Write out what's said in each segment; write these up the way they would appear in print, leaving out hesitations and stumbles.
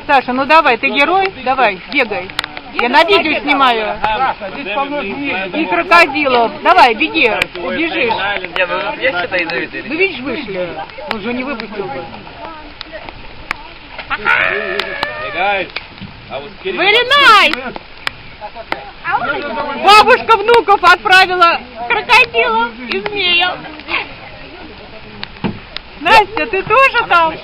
Саша, ну давай, ты герой, давай, бегай. Я на видео снимаю. И крокодилов. Давай, беги, убежишь. Вы видишь, вышли. Он же не выпустил бы. Very nice! Бабушка внуков отправила крокодилов и змеев. Настя, ты тоже там?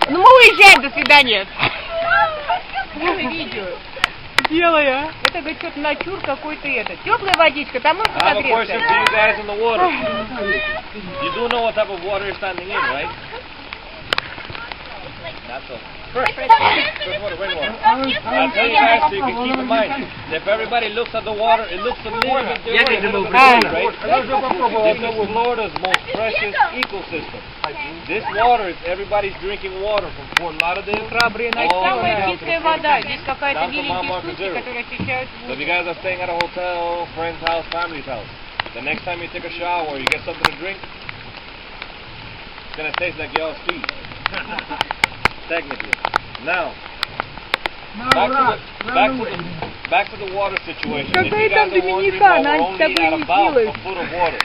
Ну мы уезжаем, до свидания. Видео. Белая. Это, говорит, что-то натюр какой-то этот. Теплая водичка, там можно согреться? I'll tell you guys so you can keep in mind, if everybody looks at the water, it looks a little bit different, right? This is Florida's most precious ecosystem. This water is everybody's drinking water from Fort Lauderdale. Самая чистая вода. Здесь какая-то миленькие штучки, которые очищают воду. So if you guys are staying at a hotel, friend's house, family's house, the next time you take a shower or you get something to drink, it's going to taste like y'all's feet. Technically. Now, back to the water situation. If you guys are wondering why we're only at about a foot of water,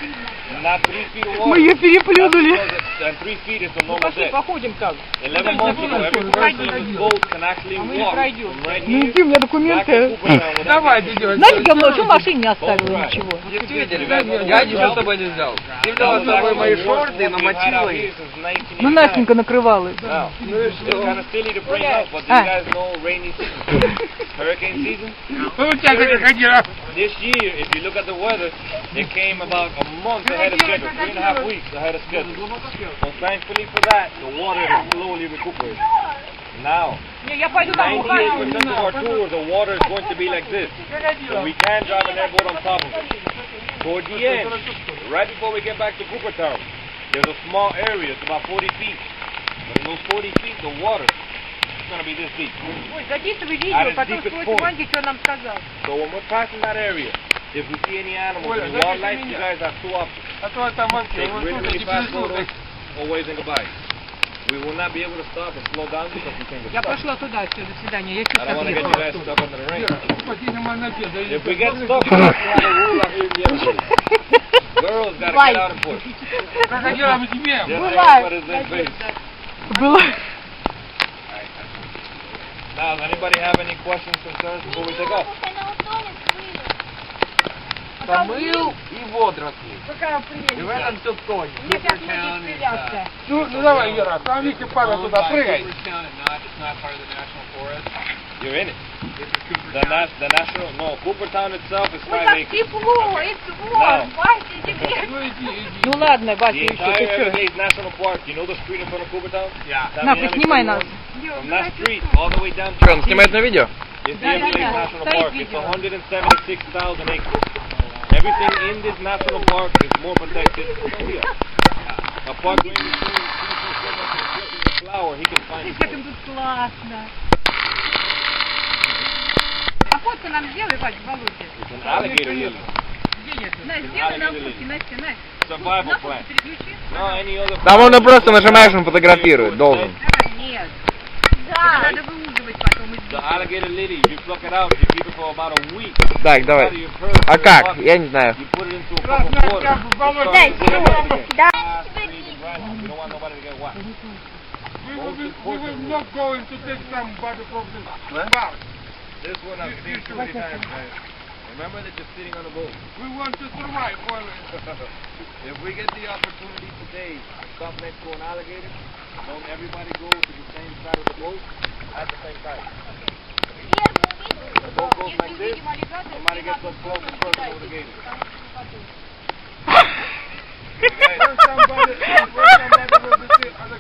not 3 feet of water. Мы ее переплюнули. And 3 feet is the normal depth. Походим так. 11 months ago, every person in this boat can actually walk from right Ну here иди, у меня документы. Давай, идем. Знаете, я много в машине не оставила ничего. Я ничего с собой не взял. Ты взяла с собой мои шорты, намочила их. Ну Настенька накрывала. Now, it's kind of silly to bring up, but do you guys know rainy season? Hurricane season? This year, if you look at the weather, it came about a month ahead of schedule, 3.5 weeks ahead of schedule. So thankfully for that, the water is slowly recuperating. Now, 98% of our tour, the water is going to be like this. So we can drive an airboat on top of it. Toward the end, right before we get back to Coopertown, there's a small area, it's about 40 feet. But in those 40 feet, the water is going to be this deep. Ой, записывай видео, потом спросим Анди, что нам сказал. So when we're passing that area, if we see any animals, any wildlife, you guys have two options. Take really fast photos or waving goodbye. We will not be able to stop and slow down because we can't get Я stuck. пошла туда, все, до свидания. Я I чуть don't want to get you отъехала. guys stuck under the rain. If we get stuck, we have a rule out here in the airport. Girls got to get out and push. Just what is their face. Было. Now, does anybody have any questions, concerns before we take off? Помыл и водоросли. И в этом все тонет. Ну давай, Вера, там Вики пара туда, прыгай. You're in it. The national, no, Coopertown itself is 5 acres. Тепло, Now, Ну ладно, Вася, the еще, entire ты что? Everglades National Park, you know the street in front of Coopertown? Yeah. На, поснимай нас. From that street all the way down to Он снимает на видео? It's the Everglades National Park. It's 176,000 acres. Everything in this national park is more protected than we are. A park ranger seeing a flower, he can find it. Как им тут классно. А фотку нам сделай, Вася, Володя. It's an alligator lily. Настя, сделай нам фотки, Настя, Настя. Survival plant. No, any other Там он просто нажимаешь, он фотографирует, должен. Нет. Надо выуживать потом. The alligator lily, you pluck it out, you keep it for about a week. Так, давай. А как? Я не знаю. You put it into a cup of water. Да. You don't want nobody to get wet. We will not going to take somebody from this bar. This one I've seen too many times, guys. Remember that you're sitting on a boat. We want to survive always. If we get the opportunity today to stop next to an alligator, don't everybody go to the same side of the boat at the same time. The boat goes like this, somebody gets up close and personal with the gator.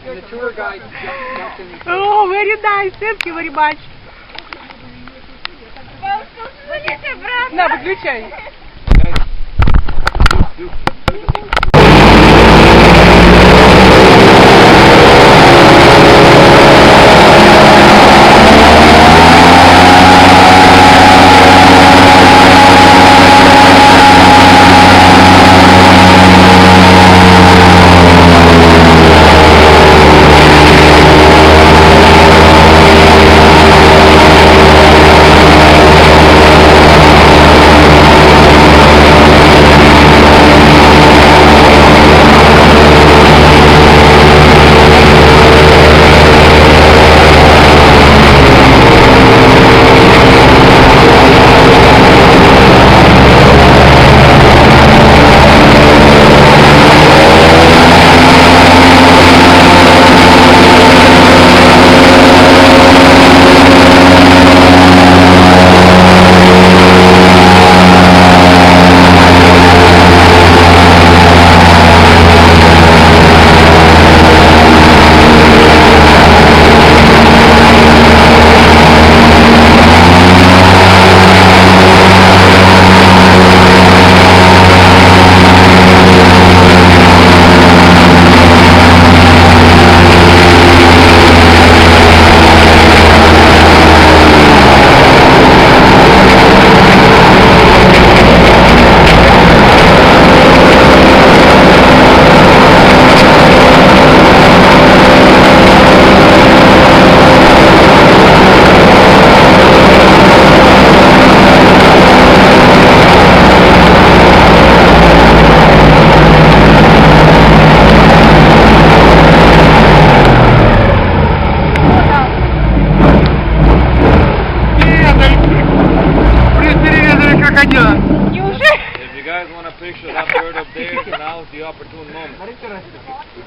The tour guide. Oh, very nice, thank you very much. На, выключай.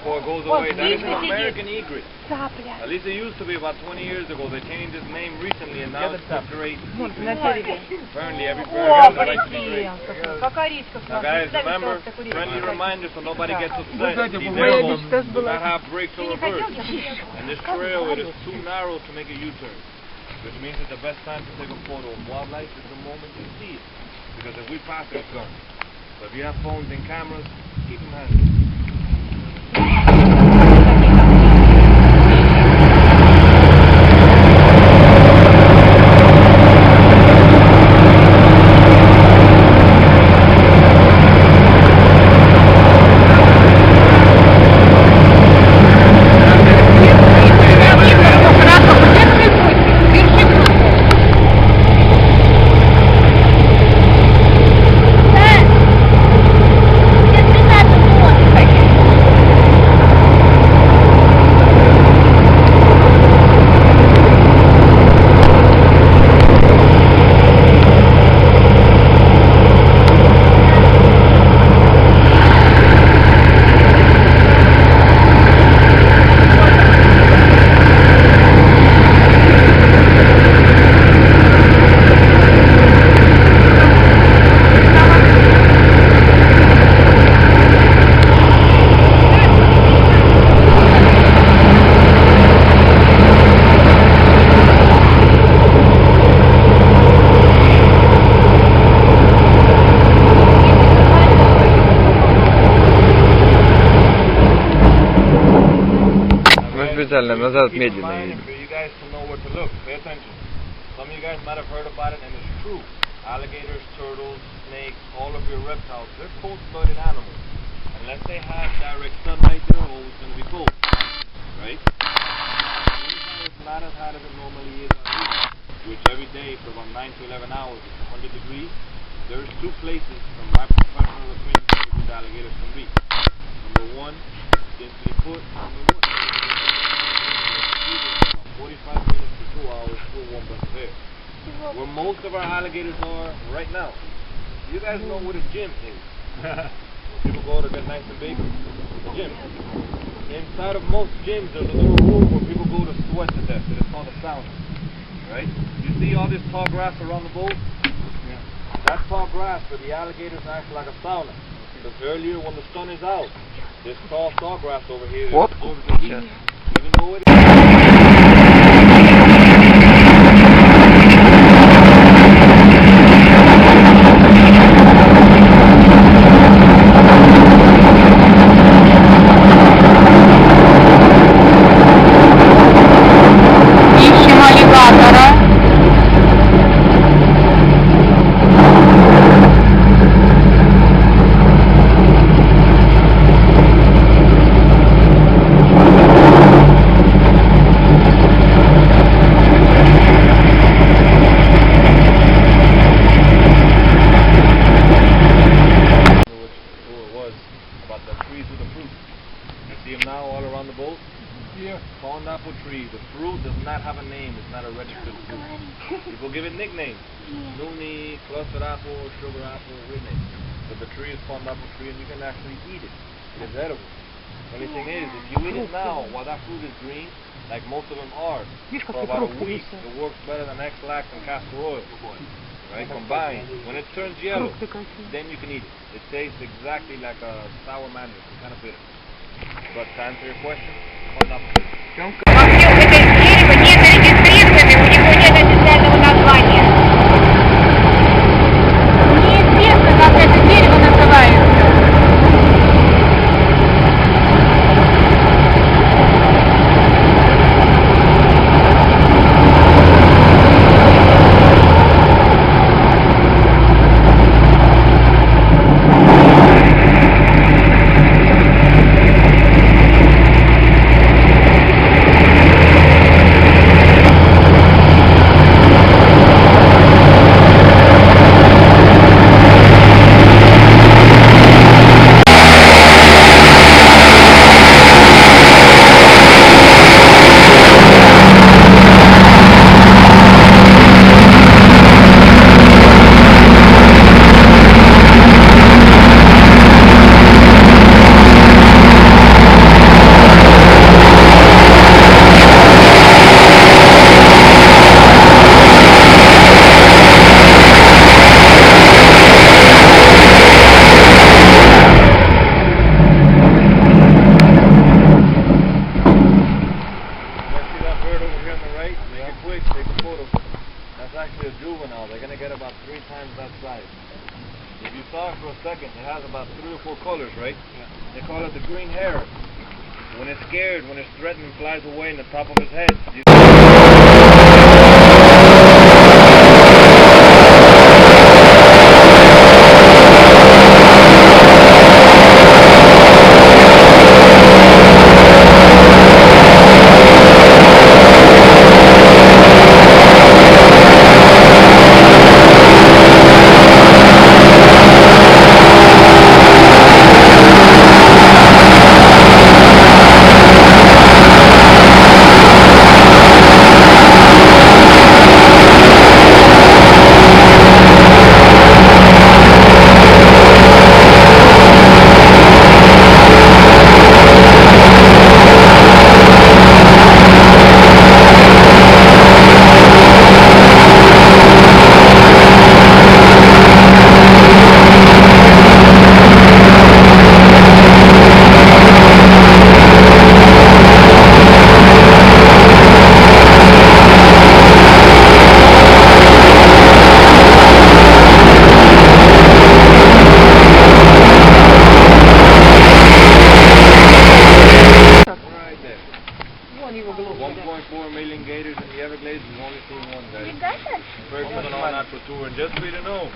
before it goes away. That is an American egret. At least it used to be about 20 years ago. They changed its name recently, and now it's Victor 8. Apparently, every bird has the right to be great. Now, guys, remember, friendly reminder so nobody gets upset. These arrows do not have brakes or reverse. And this trail, it is too narrow to make a U-turn. Which means that the best time to take a photo of wildlife is the moment you see it. Because if we pass it, it's gone. So if you have phones and cameras, keep them handy. Назад медленно едем. For you guys to know where to look. Pay attention. Some of you guys might have heard about it, and it's true. Alligators, turtles, snakes, all of your reptiles, they're cold-blooded animals. Unless they have direct sunlight, they're always going to be cold. Right? It's not as hot as it normally is on Earth, which every day for about 9 to 11 hours is 100 degrees. There's two places from my professional opinion where these alligators can be. Number one, simply put, number one. 45 minutes to 2 hours to a warm breath of air. Where most of our alligators are right now. You guys know what a gym is. People go to get nice and big. Gym. Inside of most gyms there's a little room where people go to sweat to death. It is called a sauna. Right? You see all this tall grass around the bowl? Yeah. That tall grass for the alligators acts like a sauna. Because earlier when the sun is out, this tall grass over here absorbs the heat. Even though it pineapple tree, the fruit does not have a name, it's not a registered fruit. People give it nicknames. Noonie, clustered apple, sugar apple, weird names. But the tree is pineapple tree and you can actually eat it. It is edible. Only thing is, if you eat it now while that fruit is green, like most of them are, for about a week, it works better than X-Lax and castor oil. Right, combined. When it turns yellow, then you can eat it. It tastes exactly like a sour mandarin, kind of bitter. But to answer your question, pineapple tree. Во всем это дерево не зарегистрировано, у него нет официального названия. Неизвестно, как это дерево называется. colors, right? They call it the green hair. When it's scared, when it's threatened, flies away in the top of its head. And just for you to know,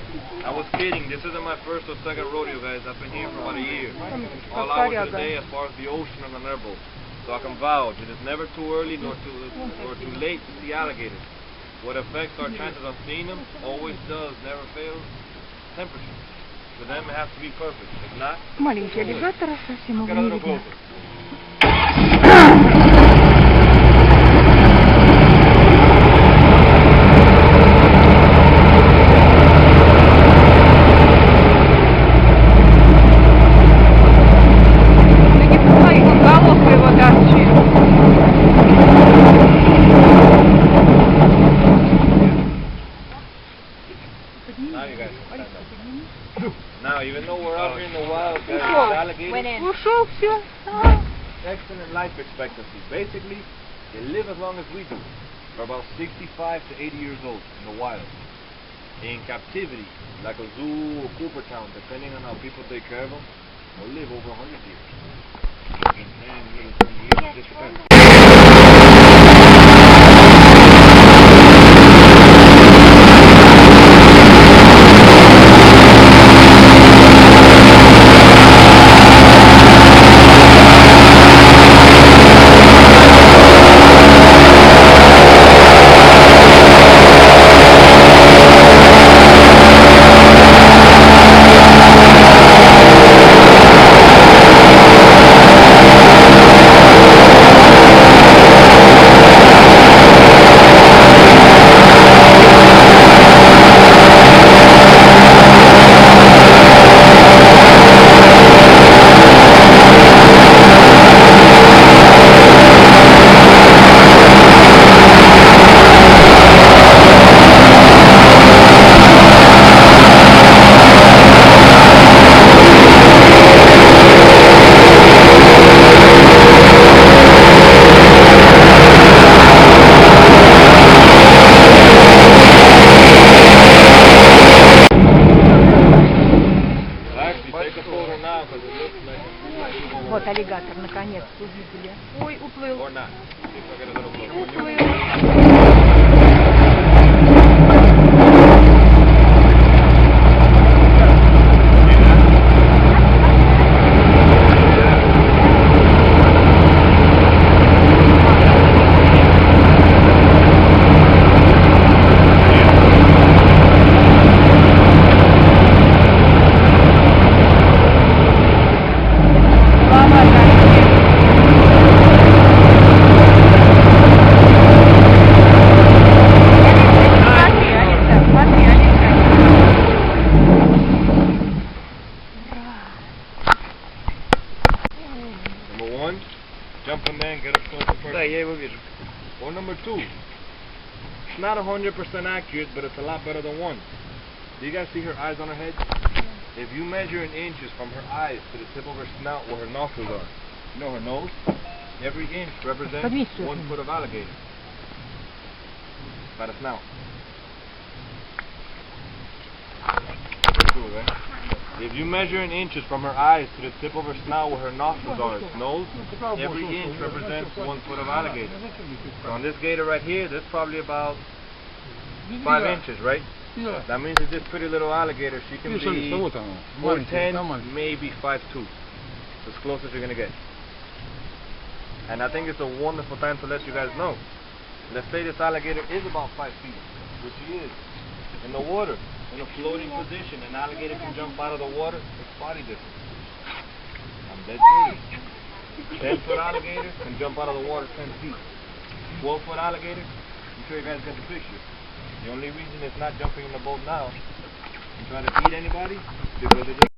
I was kidding. This isn't my first or second rodeo, guys. I've been here for about a year. All hours of the day as far as the ocean and the airboat. So I can vouch it is never too early nor too late to see alligators. What affects our chances of seeing them always does, never fails, temperature. For them it has to be perfect. If not, Маленький аллигатор, совсем его look at a не little видно. closer. Now you guys can stand up. Now, even though we're out here in the wild, guys, alligators, Ушел, все. excellent life expectancy. Basically, they live as long as we do, for about 65 to 80 years old in the wild. In captivity, like a zoo or Coopertown, depending on how people take care of them, they'll live over 100 years. In 10 years, 20 years, just depends. Вот аллигатор, наконец, увидели. Ой, уплыл. Or not. See if I get a little closer. Уплыл. Number one, jump in there and get up close to first. Да, я его вижу. Or number two, it's not 100% accurate, but it's a lot better than one. Do you guys see her eyes on her head? If you measure in inches from her eyes to the tip of her snout where her nostrils are, you know her nose? Every inch represents 1 foot of alligator. By the snout. Pretty cool, right? If you measure in inches from her eyes to the tip of her snout where her nostrils are, its nose, every inch represents 1 foot of alligator. So on this gator right here, there's probably about 5 inches, right? Yeah. That means that this pretty little alligator, she can be 4'10", maybe 5'2". As close as you're gonna get. And I think it's a wonderful time to let you guys know. Let's say this alligator is about 5 feet, which he is. In the water, in a floating position, an alligator can jump out of the water, it's body difference. I'm dead serious. 10-foot alligator can jump out of the water 10 feet. 12-foot alligator, I'm sure you guys get the picture. The only reason it's not jumping in the boat now and trying to feed anybody is because it just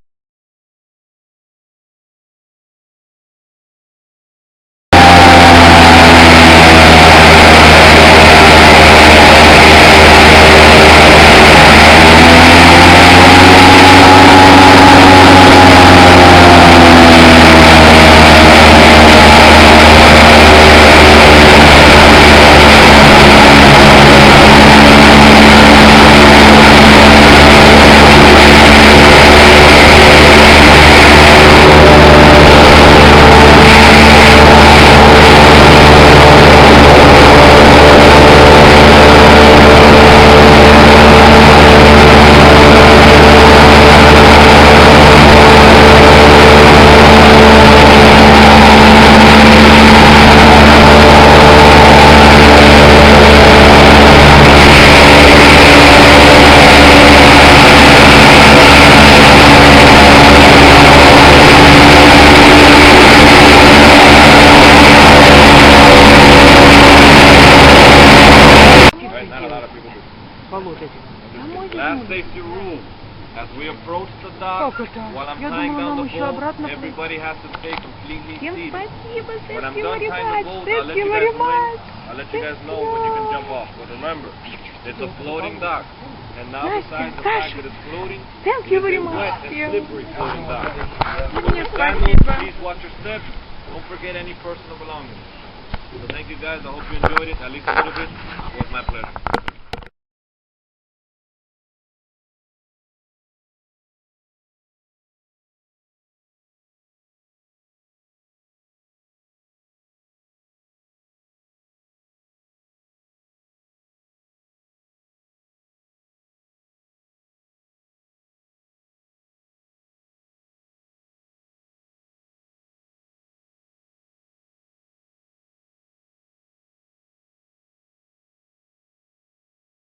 last safety rule. As we approach the dock, while I'm tying down the boat, everybody has to stay completely seated. When I'm done tying the boat, I'll let you guys know when you can jump off. But remember, it's a floating dock. And now besides the fact that it's floating, it's a wet and slippery floating dock. When you stand up, please watch your steps. Don't forget any personal belongings. So thank you guys. I hope you enjoyed it, at least a little bit. It was my pleasure.